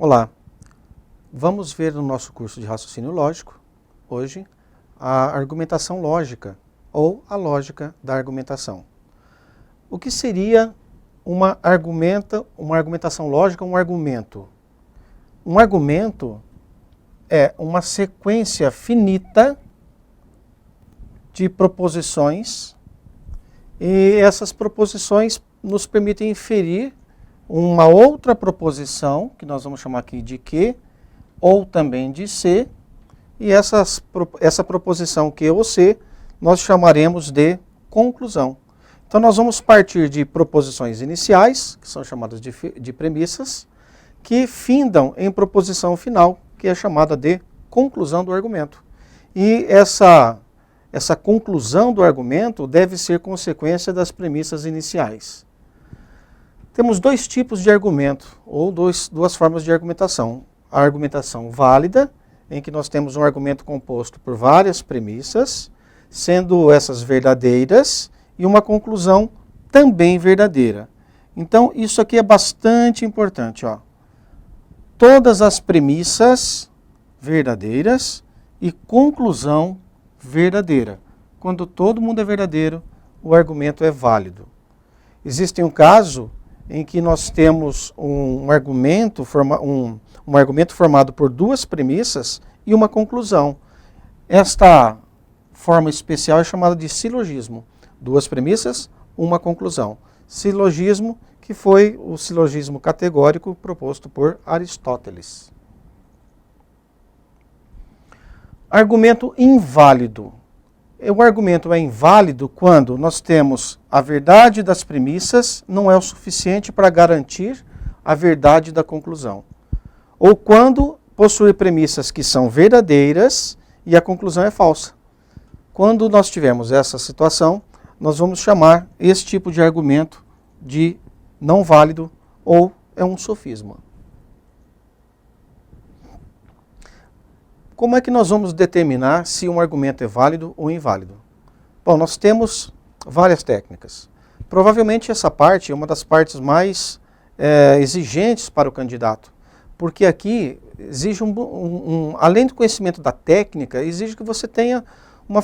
Olá, vamos ver no nosso curso de raciocínio lógico, hoje, a argumentação lógica, ou a lógica da argumentação. O que seria uma argumentação lógica, um argumento? Um argumento é uma sequência finita de proposições, e essas proposições nos permitem inferir uma outra proposição, que nós vamos chamar aqui de Q, ou também de C, e essa proposição Q ou C nós chamaremos de conclusão. Então nós vamos partir de proposições iniciais, que são chamadas de premissas, que findam em proposição final, que é chamada de conclusão do argumento. E essa conclusão do argumento deve ser consequência das premissas iniciais. Temos dois tipos de argumento, ou duas formas de argumentação. A argumentação válida, em que nós temos um argumento composto por várias premissas, sendo essas verdadeiras, e uma conclusão também verdadeira. Então, isso aqui é bastante importante. Todas as premissas verdadeiras e conclusão verdadeira. Quando todo mundo é verdadeiro, o argumento é válido. Existe um caso em que nós temos um argumento formado por duas premissas e uma conclusão. Esta forma especial é chamada de silogismo. Duas premissas, uma conclusão. Silogismo, que foi o silogismo categórico proposto por Aristóteles. Argumento inválido. O argumento é inválido quando nós temos a verdade das premissas não é o suficiente para garantir a verdade da conclusão. Ou quando possui premissas que são verdadeiras e a conclusão é falsa. Quando nós tivermos essa situação, nós vamos chamar esse tipo de argumento de não válido ou é um sofisma. Como é que nós vamos determinar se um argumento é válido ou inválido? Bom, nós temos várias técnicas. Provavelmente essa parte é uma das partes mais exigentes para o candidato, porque aqui exige além do conhecimento da técnica, exige que você tenha uma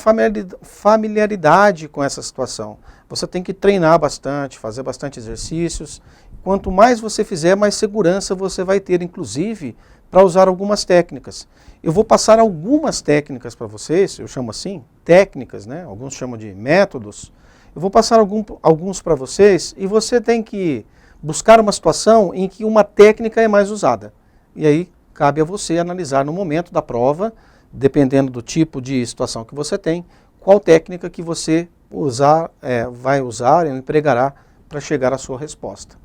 familiaridade com essa situação. Você tem que treinar bastante, fazer bastante exercícios. Quanto mais você fizer, mais segurança você vai ter, inclusive, para usar algumas técnicas. Eu vou passar algumas técnicas para vocês, eu chamo assim, técnicas, né? Alguns chamam de métodos. Eu vou passar alguns para vocês e você tem que buscar uma situação em que uma técnica é mais usada. E aí cabe a você analisar no momento da prova, dependendo do tipo de situação que você tem, qual técnica que você vai usar ou empregará para chegar à sua resposta.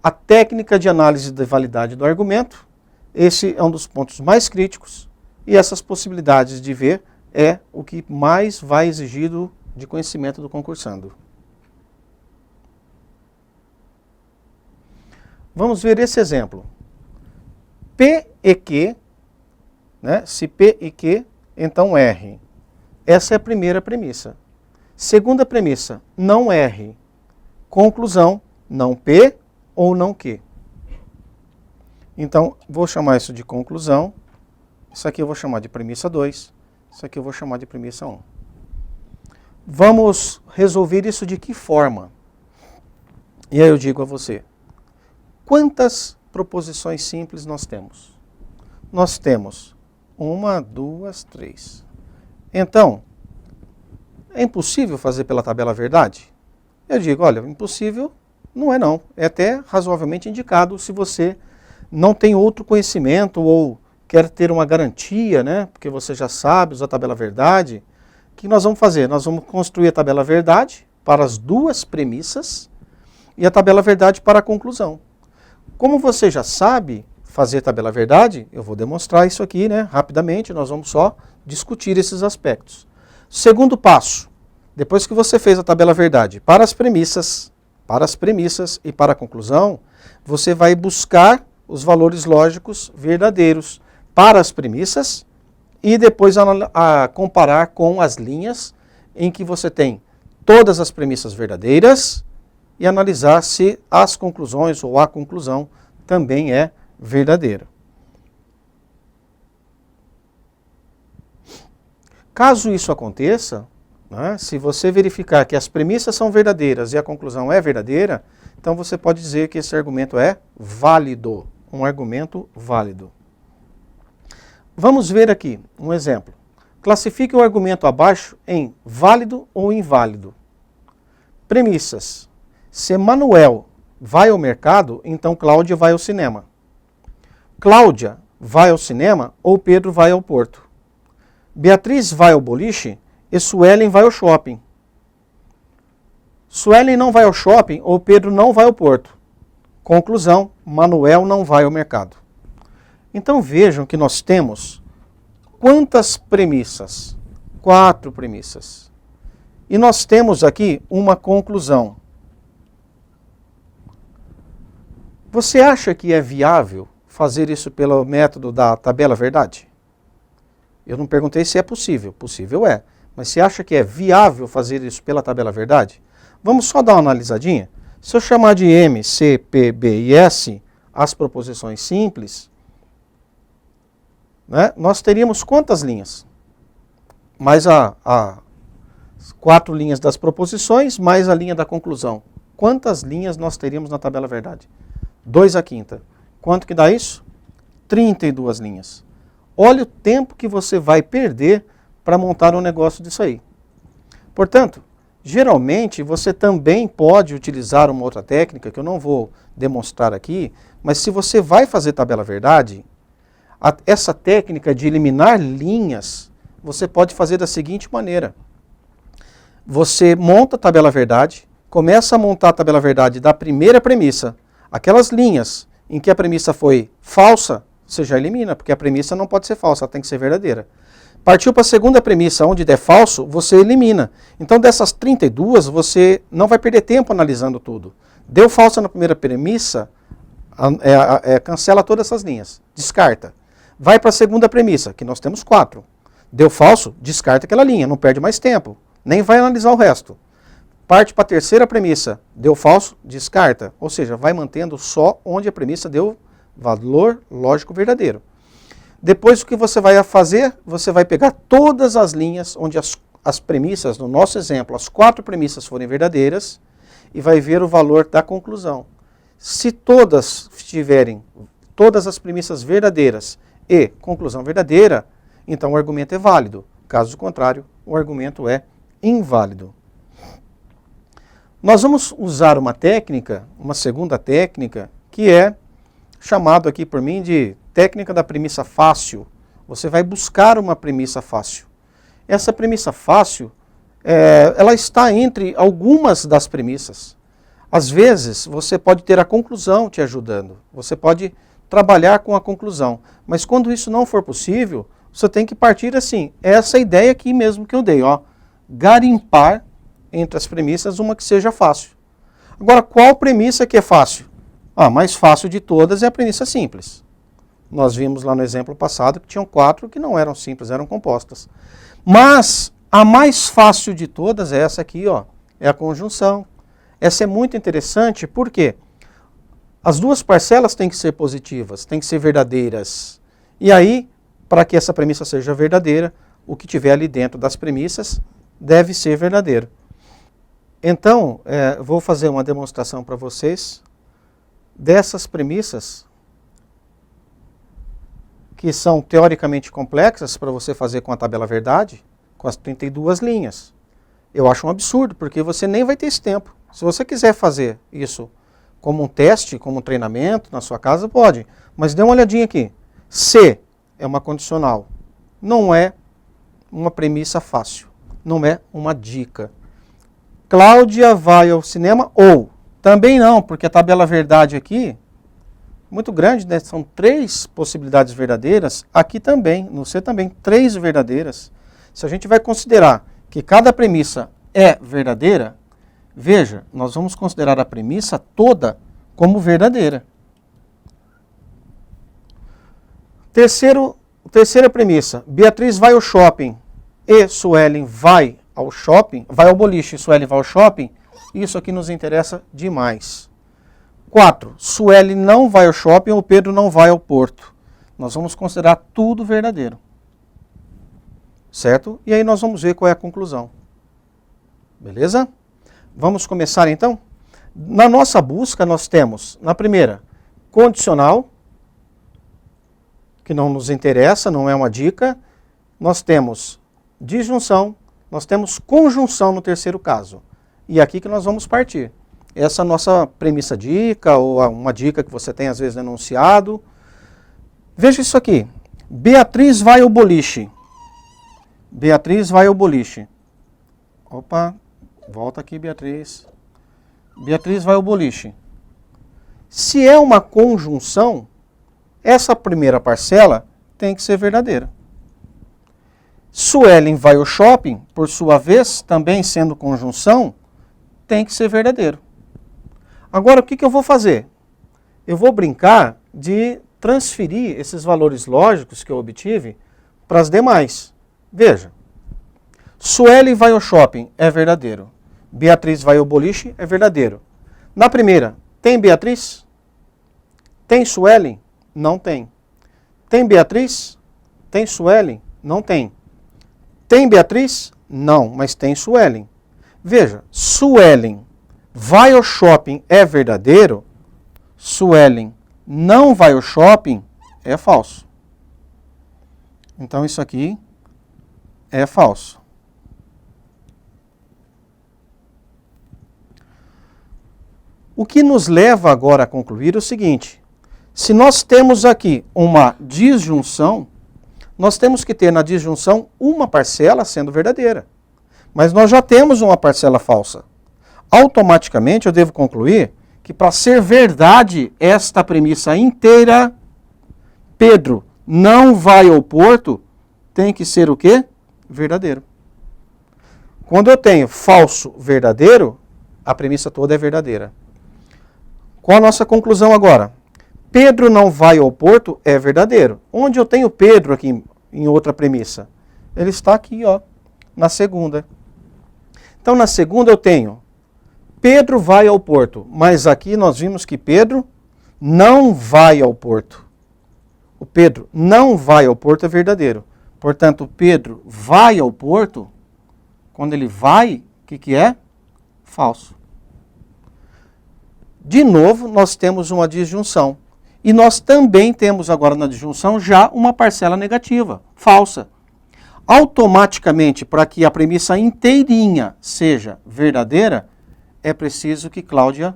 A técnica de análise da validade do argumento, esse é um dos pontos mais críticos e essas possibilidades de ver é o que mais vai exigir de conhecimento do concursando. Vamos ver esse exemplo. P e Q, né? Se P e Q, então R. Essa é a primeira premissa. Segunda premissa, não R. Conclusão, não P ou não Q. Então, vou chamar isso de conclusão. Isso aqui eu vou chamar de premissa 2. Isso aqui eu vou chamar de premissa 1. Vamos resolver isso de que forma? E aí eu digo a você, quantas proposições simples nós temos? Nós temos 1, 2, 3. Então, é impossível fazer pela tabela verdade? Eu digo, olha, impossível não é não. É até razoavelmente indicado se você não tem outro conhecimento ou quer ter uma garantia, né? Porque você já sabe usar a tabela verdade. O que nós vamos fazer? Nós vamos construir a tabela verdade para as duas premissas e a tabela verdade para a conclusão. Como você já sabe fazer a tabela verdade, eu vou demonstrar isso aqui, né? Rapidamente, nós vamos só discutir esses aspectos. Segundo passo, depois que você fez a tabela verdade para as premissas e para a conclusão, você vai buscar os valores lógicos verdadeiros para as premissas e depois a comparar com as linhas em que você tem todas as premissas verdadeiras e analisar se as conclusões ou a conclusão também é verdadeira. Caso isso aconteça, né, se você verificar que as premissas são verdadeiras e a conclusão é verdadeira, então você pode dizer que esse argumento é válido, um argumento válido. Vamos ver aqui um exemplo. Classifique o argumento abaixo em válido ou inválido. Premissas. Se Manuel vai ao mercado, então Cláudia vai ao cinema. Cláudia vai ao cinema ou Pedro vai ao porto. Beatriz vai ao boliche e Suelen vai ao shopping. Suelen não vai ao shopping ou Pedro não vai ao porto. Conclusão, Manuel não vai ao mercado. Então vejam que nós temos quantas premissas? 4 premissas. E nós temos aqui uma conclusão. Você acha que é viável fazer isso pelo método da tabela verdade? Eu não perguntei se é possível. Possível é. Mas você acha que é viável fazer isso pela tabela verdade? Vamos só dar uma analisadinha. Se eu chamar de M, C, P, B e S, as proposições simples, né, nós teríamos quantas linhas? Mais as 4 linhas das proposições, mais a linha da conclusão. Quantas linhas nós teríamos na tabela verdade? 2 à quinta. Quanto que dá isso? 32 linhas. Olha o tempo que você vai perder para montar um negócio disso aí. Portanto, geralmente você também pode utilizar uma outra técnica, que eu não vou demonstrar aqui, mas se você vai fazer tabela verdade, essa técnica de eliminar linhas, você pode fazer da seguinte maneira. Você monta a tabela verdade, começa a montar a tabela verdade da primeira premissa. Aquelas linhas em que a premissa foi falsa, você já elimina, porque a premissa não pode ser falsa, ela tem que ser verdadeira. Partiu para a segunda premissa, onde der falso, você elimina. Então dessas 32, você não vai perder tempo analisando tudo. Deu falso na primeira premissa, cancela todas essas linhas, descarta. Vai para a segunda premissa, que nós temos 4. Deu falso, descarta aquela linha, não perde mais tempo. Nem vai analisar o resto. Parte para a terceira premissa, deu falso, descarta. Ou seja, vai mantendo só onde a premissa deu valor lógico verdadeiro. Depois o que você vai fazer? Você vai pegar todas as linhas onde as premissas, no nosso exemplo, as 4 premissas forem verdadeiras e vai ver o valor da conclusão. Se todas tiverem todas as premissas verdadeiras e conclusão verdadeira, então o argumento é válido. Caso contrário, o argumento é inválido. Nós vamos usar uma técnica, uma segunda técnica, que é chamado aqui por mim de técnica da premissa fácil. Você vai buscar uma premissa fácil. Essa premissa fácil, ela está entre algumas das premissas. Às vezes, você pode ter a conclusão te ajudando. Você pode trabalhar com a conclusão. Mas quando isso não for possível, você tem que partir assim. Essa ideia aqui mesmo que eu dei, ó. Garimpar entre as premissas uma que seja fácil. Agora, qual premissa que é fácil? A mais fácil de todas é a premissa simples. Nós vimos lá no exemplo passado que tinham 4 que não eram simples, eram compostas. Mas a mais fácil de todas é essa aqui, ó, é a conjunção. Essa é muito interessante porque as duas parcelas têm que ser positivas, têm que ser verdadeiras. E aí, para que essa premissa seja verdadeira, o que tiver ali dentro das premissas deve ser verdadeiro. Então, vou fazer uma demonstração para vocês dessas premissas que são teoricamente complexas para você fazer com a tabela verdade, com as 32 linhas. Eu acho um absurdo, porque você nem vai ter esse tempo. Se você quiser fazer isso como um teste, como um treinamento na sua casa, pode. Mas dê uma olhadinha aqui. Se é uma condicional, não é uma premissa fácil, não é uma dica. Cláudia vai ao cinema ou... Também não, porque a tabela verdade aqui, muito grande, né? São 3 possibilidades verdadeiras. Aqui também, no C também, 3 verdadeiras. Se a gente vai considerar que cada premissa é verdadeira, veja, nós vamos considerar a premissa toda como verdadeira. Terceira premissa, Beatriz vai ao shopping e Suelen vai ao shopping, vai ao boliche e Suelen vai ao shopping. Isso aqui nos interessa demais. 4. Sueli não vai ao shopping ou Pedro não vai ao porto. Nós vamos considerar tudo verdadeiro. Certo? E aí nós vamos ver qual é a conclusão. Beleza? Vamos começar então? Na nossa busca nós temos, na primeira, condicional, que não nos interessa, não é uma dica. Nós temos disjunção, nós temos conjunção no terceiro caso. E é aqui que nós vamos partir. Essa é a nossa premissa dica, ou uma dica que você tem às vezes no enunciado. Veja isso aqui. Beatriz vai ao boliche. Beatriz vai ao boliche. Opa, volta aqui, Beatriz. Beatriz vai ao boliche. Se é uma conjunção, essa primeira parcela tem que ser verdadeira. Suelen vai ao shopping, por sua vez, também sendo conjunção, tem que ser verdadeiro. Agora, o que eu vou fazer? Eu vou brincar de transferir esses valores lógicos que eu obtive para as demais. Veja, Sueli vai ao shopping, é verdadeiro. Beatriz vai ao boliche, é verdadeiro. Na primeira, tem Beatriz? Tem Sueli? Não tem. Tem Beatriz? Tem Sueli? Não tem. Tem Beatriz? Não, mas tem Suelen. Veja, Suelen vai ao shopping é verdadeiro, Suelen não vai ao shopping é falso. Então isso aqui é falso. O que nos leva agora a concluir é o seguinte: se nós temos aqui uma disjunção, nós temos que ter na disjunção uma parcela sendo verdadeira. Mas nós já temos uma parcela falsa. Automaticamente eu devo concluir que para ser verdade esta premissa inteira, Pedro não vai ao porto, tem que ser o quê? Verdadeiro. Quando eu tenho falso, verdadeiro, a premissa toda é verdadeira. Qual a nossa conclusão agora? Pedro não vai ao porto é verdadeiro. Onde eu tenho Pedro aqui em outra premissa? Ele está aqui, ó, na segunda. Então, na segunda eu tenho Pedro vai ao porto, mas aqui nós vimos que Pedro não vai ao porto. O Pedro não vai ao porto é verdadeiro. Portanto, Pedro vai ao porto, quando ele vai, o que é? Falso. De novo, nós temos uma disjunção. E nós também temos agora na disjunção já uma parcela negativa, falsa. Automaticamente, para que a premissa inteirinha seja verdadeira, é preciso que Cláudia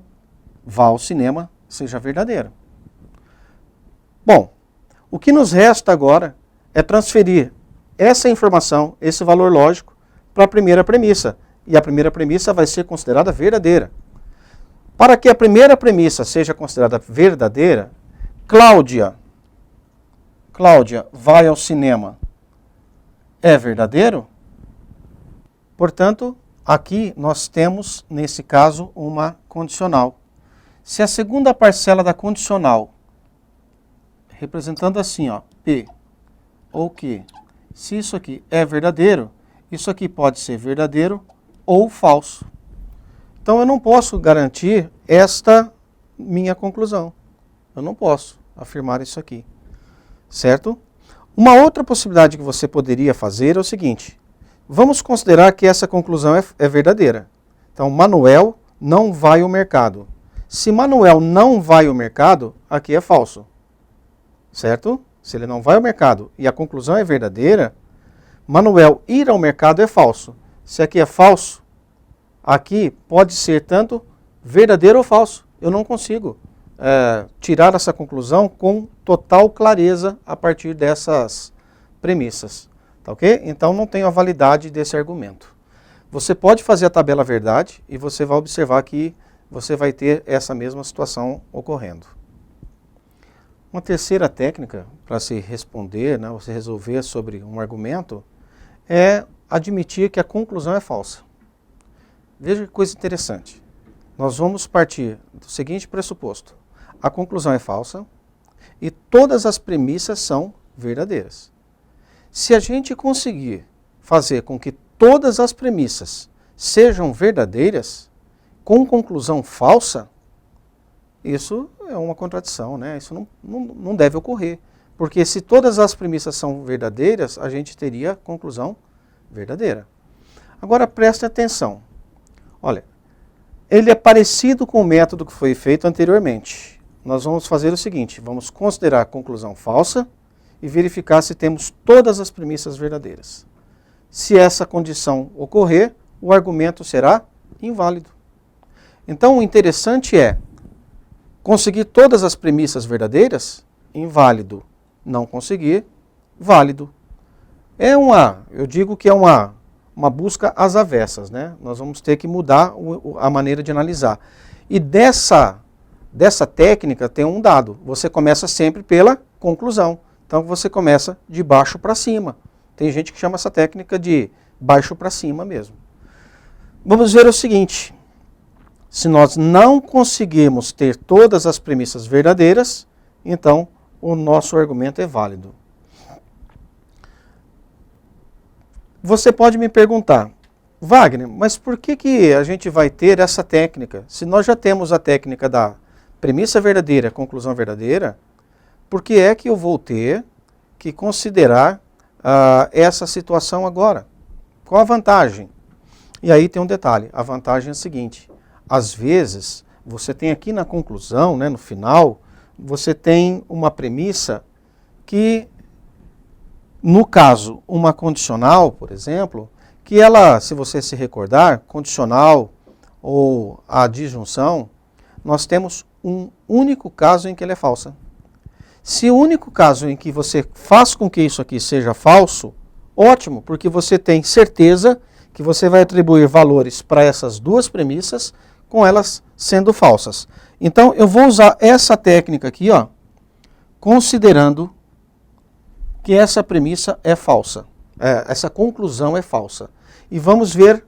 vá ao cinema seja verdadeira. Bom, o que nos resta agora é transferir essa informação, esse valor lógico, para a primeira premissa. E a primeira premissa vai ser considerada verdadeira. Para que a primeira premissa seja considerada verdadeira, Cláudia vai ao cinema. É verdadeiro? Portanto, aqui nós temos, nesse caso, uma condicional. Se a segunda parcela da condicional, representando assim, ó, P, ou Q, se isso aqui é verdadeiro, isso aqui pode ser verdadeiro ou falso. Então eu não posso garantir esta minha conclusão. Eu não posso afirmar isso aqui, certo? Uma outra possibilidade que você poderia fazer é o seguinte: vamos considerar que essa conclusão é verdadeira. Então, Manuel não vai ao mercado. Se Manuel não vai ao mercado, aqui é falso, certo? Se ele não vai ao mercado e a conclusão é verdadeira, Manuel ir ao mercado é falso. Se aqui é falso, aqui pode ser tanto verdadeiro ou falso. Eu não consigo tirar essa conclusão com total clareza a partir dessas premissas. Tá ok? Então não tem a validade desse argumento. Você pode fazer a tabela verdade e você vai observar que você vai ter essa mesma situação ocorrendo. Uma terceira técnica para se responder, né, você resolver sobre um argumento, é admitir que a conclusão é falsa. Veja que coisa interessante. Nós vamos partir do seguinte pressuposto: a conclusão é falsa e todas as premissas são verdadeiras. Se a gente conseguir fazer com que todas as premissas sejam verdadeiras, com conclusão falsa, Isso é uma contradição, né? Isso não deve ocorrer. Porque se todas as premissas são verdadeiras, a gente teria conclusão verdadeira. Agora preste atenção. Olha, ele é parecido com o método que foi feito anteriormente. Nós vamos fazer o seguinte, vamos considerar a conclusão falsa e verificar se temos todas as premissas verdadeiras. Se essa condição ocorrer, o argumento será inválido. Então o interessante é conseguir todas as premissas verdadeiras, inválido. Não conseguir, válido. Eu digo que é uma busca às avessas, né? Nós vamos ter que mudar a maneira de analisar. E dessa técnica tem um dado. Você começa sempre pela conclusão. Então você começa de baixo para cima. Tem gente que chama essa técnica de baixo para cima mesmo. Vamos ver o seguinte. Se nós não conseguirmos ter todas as premissas verdadeiras, então o nosso argumento é válido. Você pode me perguntar, Wagner, mas por que a gente vai ter essa técnica? Se nós já temos a técnica da premissa verdadeira, conclusão verdadeira, por que é que eu vou ter que considerar essa situação agora? Qual a vantagem? E aí tem um detalhe, a vantagem é a seguinte, às vezes você tem aqui na conclusão, né, no final, você tem uma premissa que, no caso, uma condicional, por exemplo, que ela, se você se recordar, condicional ou a disjunção, nós temos um único caso em que ela é falsa. Se o único caso em que você faz com que isso aqui seja falso, ótimo, porque você tem certeza que você vai atribuir valores para essas duas premissas, com elas sendo falsas. Então, eu vou usar essa técnica aqui, ó, considerando que essa premissa é falsa, essa conclusão é falsa. E vamos ver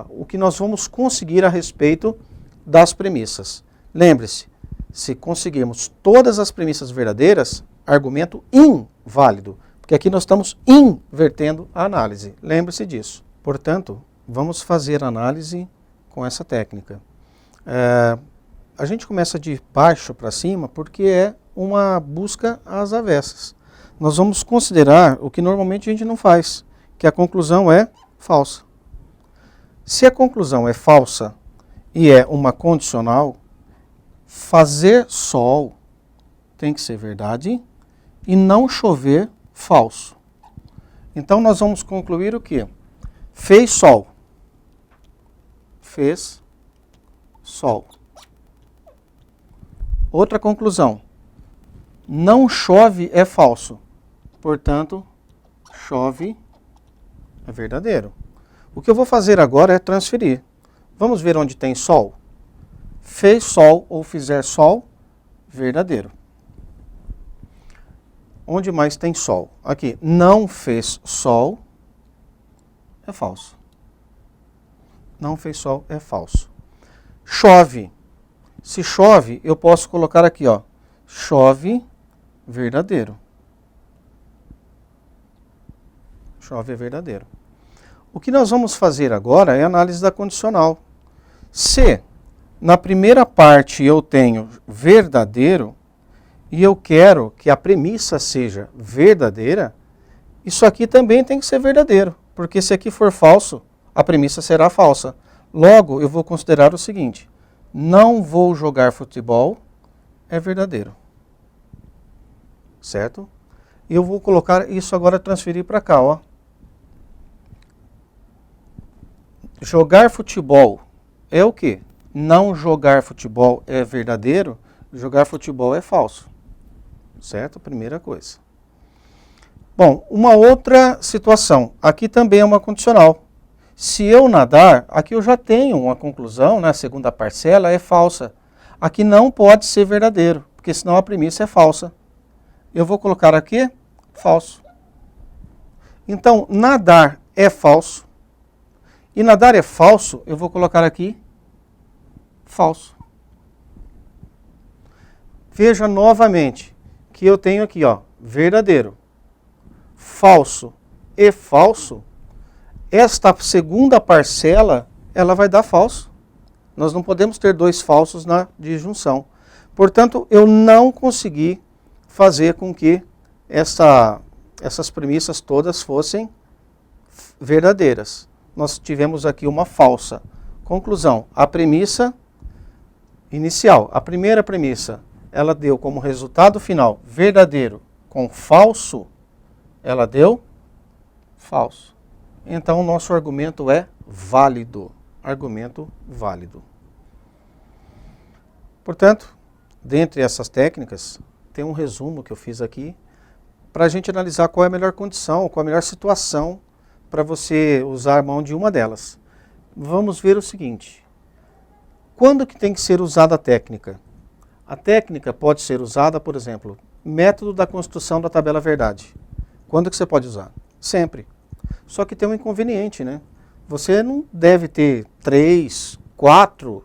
o que nós vamos conseguir a respeito das premissas. Lembre-se, se conseguirmos todas as premissas verdadeiras, argumento inválido, porque aqui nós estamos invertendo a análise. Lembre-se disso. Portanto, vamos fazer a análise com essa técnica. A gente começa de baixo para cima porque é uma busca às avessas. Nós vamos considerar o que normalmente a gente não faz, que a conclusão é falsa. Se a conclusão é falsa e é uma condicional, fazer sol tem que ser verdade e não chover falso. Então nós vamos concluir o quê? Fez sol. Fez sol. Outra conclusão. Não chove é falso. Portanto, chove é verdadeiro. O que eu vou fazer agora é transferir. Vamos ver onde tem sol. Fez sol ou fizer sol, verdadeiro. Onde mais tem sol? Aqui, não fez sol, é falso. Não fez sol, é falso. Chove. Se chove, eu posso colocar aqui, ó, chove, verdadeiro. Chove é verdadeiro. O que nós vamos fazer agora é a análise da condicional. Se na primeira parte eu tenho verdadeiro e eu quero que a premissa seja verdadeira, isso aqui também tem que ser verdadeiro, porque se aqui for falso, a premissa será falsa. Logo, eu vou considerar o seguinte, não vou jogar futebol é verdadeiro. Certo? E eu vou colocar isso agora, transferir para cá, ó. Jogar futebol é o quê? Não jogar futebol é verdadeiro, jogar futebol é falso. Certo? Primeira coisa. Bom, uma outra situação. Aqui também é uma condicional. Se eu nadar, aqui eu já tenho uma conclusão, né? A segunda parcela é falsa. Aqui não pode ser verdadeiro, porque senão a premissa é falsa. Eu vou colocar aqui, falso. Então, nadar é falso. E nadar é falso, eu vou colocar aqui, falso. Veja novamente que eu tenho aqui, ó, verdadeiro, falso e falso. Esta segunda parcela, ela vai dar falso. Nós não podemos ter dois falsos na disjunção. Portanto, eu não consegui fazer com que essas premissas todas fossem verdadeiras. Nós tivemos aqui uma falsa. Conclusão, a premissa inicial, a primeira premissa, ela deu como resultado final verdadeiro com falso, ela deu falso. Então, o nosso argumento é válido. Argumento válido. Portanto, dentre essas técnicas, tem um resumo que eu fiz aqui para a gente analisar qual é a melhor condição, qual é a melhor situação para você usar mão de uma delas. Vamos ver o seguinte. Quando que tem que ser usada a técnica? A técnica pode ser usada, por exemplo, método da construção da tabela verdade. Quando que você pode usar? Sempre. Só que tem um inconveniente, né? Você não deve ter 3, 4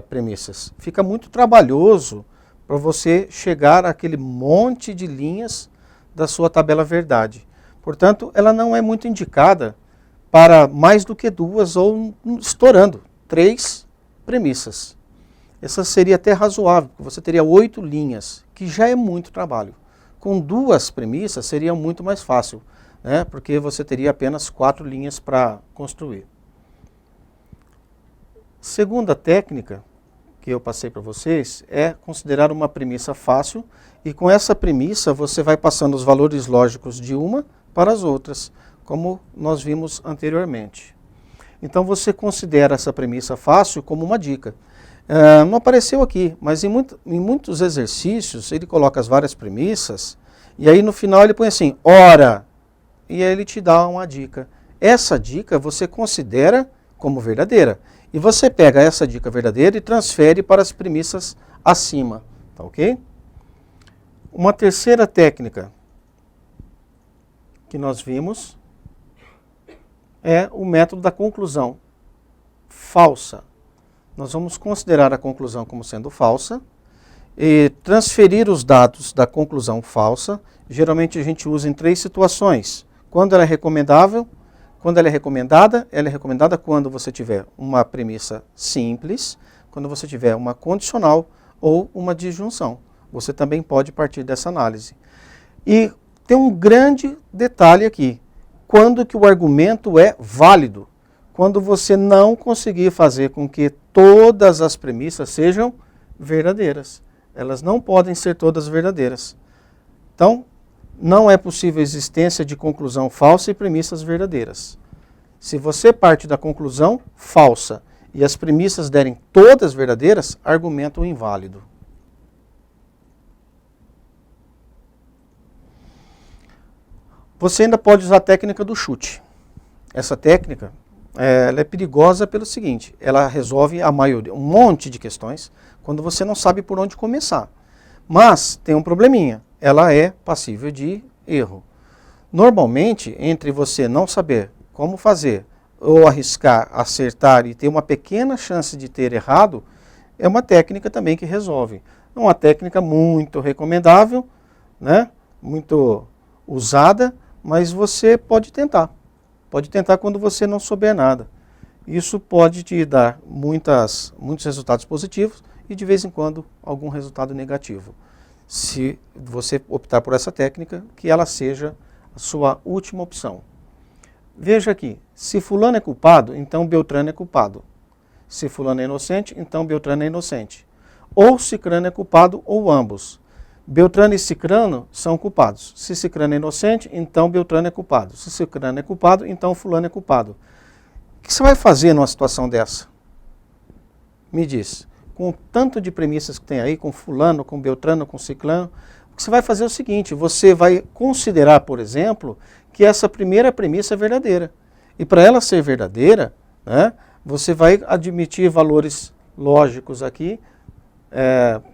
premissas. Fica muito trabalhoso para você chegar àquele monte de linhas da sua tabela verdade. Portanto, ela não é muito indicada para mais do que 2 ou, estourando, 3 premissas. Essa seria até razoável, porque você teria 8 linhas, que já é muito trabalho. Com 2 premissas seria muito mais fácil, né? Porque você teria apenas 4 linhas para construir. Segunda técnica que eu passei para vocês é considerar uma premissa fácil, e com essa premissa você vai passando os valores lógicos de uma para as outras, como nós vimos anteriormente. Então você considera essa premissa fácil como uma dica. Não apareceu aqui, mas em muitos exercícios ele coloca as várias premissas, e aí no final ele põe assim, ora, e aí ele te dá uma dica. Essa dica você considera como verdadeira. E você pega essa dica verdadeira e transfere para as premissas acima, tá ok? Uma terceira técnica que nós vimos é o método da conclusão falsa. Nós vamos considerar a conclusão como sendo falsa e transferir os dados da conclusão falsa. Geralmente a gente usa em 3 situações. Quando ela é recomendável, quando ela é recomendada quando você tiver uma premissa simples, quando você tiver uma condicional ou uma disjunção. Você também pode partir dessa análise. E tem um grande detalhe aqui. Quando que o argumento é válido? Quando você não conseguir fazer com que todas as premissas sejam verdadeiras. Elas não podem ser todas verdadeiras. Então, não é possível a existência de conclusão falsa e premissas verdadeiras. Se você parte da conclusão falsa e as premissas derem todas verdadeiras, argumento inválido. Você ainda pode usar a técnica do chute. Essa técnica ela é perigosa pelo seguinte, ela resolve a maioria, um monte de questões, quando você não sabe por onde começar. Mas tem um probleminha, ela é passível de erro. Normalmente, entre você não saber como fazer, ou arriscar, acertar e ter uma pequena chance de ter errado, é uma técnica também que resolve. É uma técnica muito recomendável, né? Muito usada, mas você pode tentar. Pode tentar quando você não souber nada. Isso pode te dar muitos resultados positivos e de vez em quando algum resultado negativo. Se você optar por essa técnica, que ela seja a sua última opção. Veja aqui, se fulano é culpado, então Beltrano é culpado. Se fulano é inocente, então Beltrano é inocente. Ou Cicrano é culpado, ou ambos. Beltrano e Cicrano são culpados. Se Cicrano é inocente, então Beltrano é culpado. Se Cicrano é culpado, então fulano é culpado. O que você vai fazer numa situação dessa? Me diz. Com o tanto de premissas que tem aí, com fulano, com Beltrano, com Ciclano, o que você vai fazer é o seguinte, você vai considerar, por exemplo, que essa primeira premissa é verdadeira. E para ela ser verdadeira, né, você vai admitir valores lógicos aqui,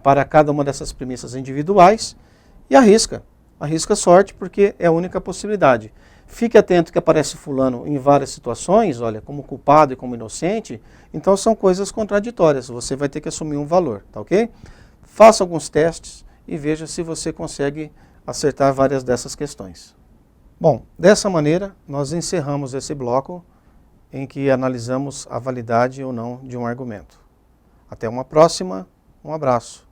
para cada uma dessas premissas individuais e arrisca sorte, porque é a única possibilidade. Fique atento que aparece fulano em várias situações, olha, como culpado e como inocente, então são coisas contraditórias, você vai ter que assumir um valor, tá ok? Faça alguns testes e veja se você consegue acertar várias dessas questões. Bom, dessa maneira nós encerramos esse bloco em que analisamos a validade ou não de um argumento. Até uma próxima. Um abraço.